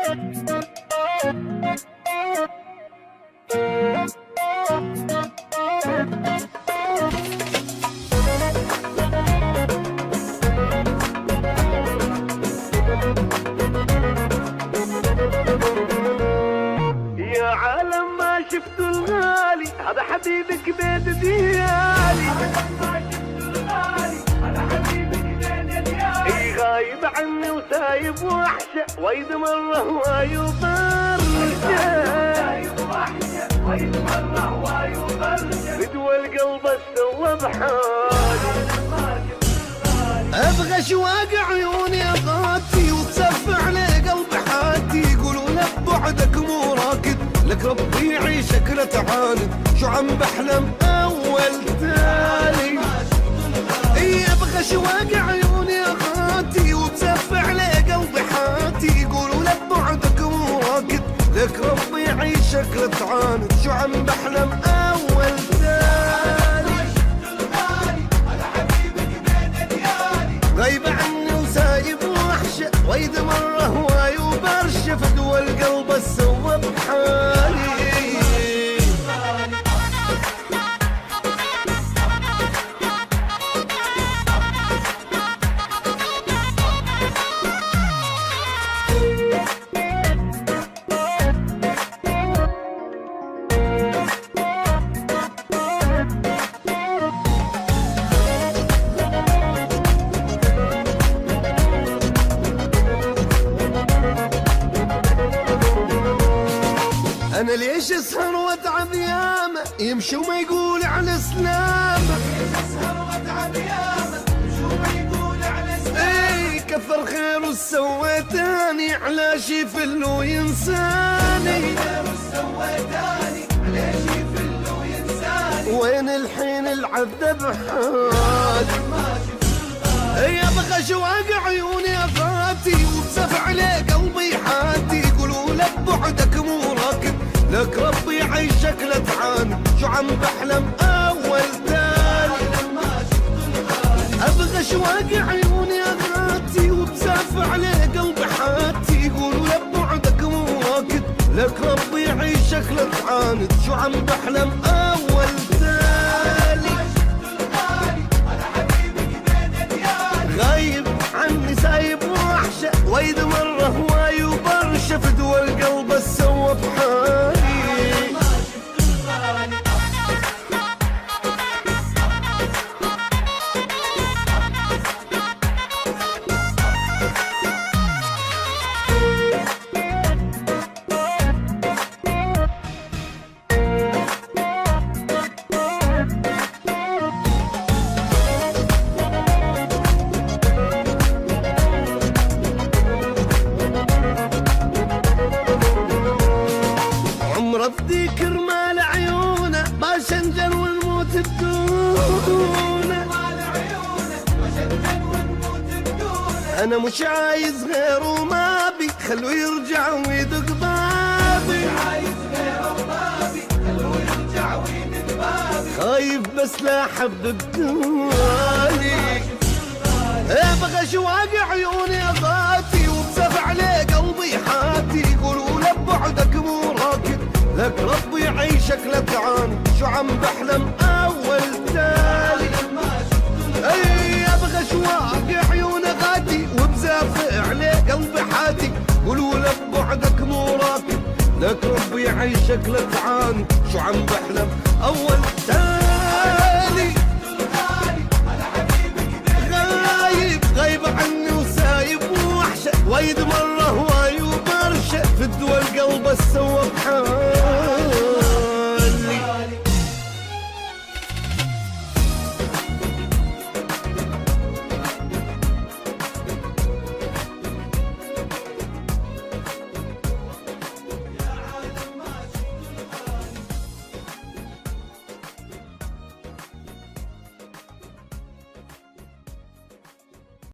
يا عالم ما شفت الغالي هذا حبيبك بين ديالي، غايب عني وسايب وحشة ويد مرة هواي وبرشة بدوى القلب استوى بحالي. ابغى شواق عيوني اغاتي وتصفع لي قلب حاتي، يقولوا لك بعدك مو راكد لك ربي يعيشك لا تعاند، شو عم بحلم اول تالي. اي ابغى شواق عيوني اغاتي وتصفع لي قلب حاتي، يقولوا لك بعدك مو راكد لك ربي يعيشك لا تعاند، شو عم بحلم اول تالي. غايب عني وسايب وحشة ويد مرة هواي وبرشة فدوى القلب السوى بحالي. أنا ليش أسهر وأتعب ياما يمشي وما يقول على سلامة، إي كثر خير سويتاني على شي فلو ينساني، وين الحين العذب حالي. إي أبغى شواق عيوني أغاتي وبسفع لي قلبي حاتي، يقولوا لك بعدك مو راكب لك ربي يعيشك لا تعاند، شو عم بحلم اول تالي. ابغى شواق عيوني اغاتي وبسافع لي قلبي حاتي، يقولوا لك بعدك مو راكد لك ربي يعيشك لا تعاند، شو عم بحلم اول تالي. غايب عني سايب وحشة ويد مرة هواي وبرشة فدوى القلب السوى بحالي. رفضي كرمال عيونه باشنجر والموت بدونه، انا مش عايز غيره ما بي خلوه يرجع ويدق بابي، خايف بس لا حبب دالي. ابغى شواق عيوني اغاتي وبسفع لي قلبي حاتي، يقولوا لك بعدك مو راكد لك ربي يعيشك لا تعاند، شو عم بحلم اول تالي. اي ابغى شواق عيوني غاتي وبزافع لي قلبي حاتي، قولوا لك بعدك مو راكد لك ربي يعيشك لا تعاند، شو عم بحلم اول تالي.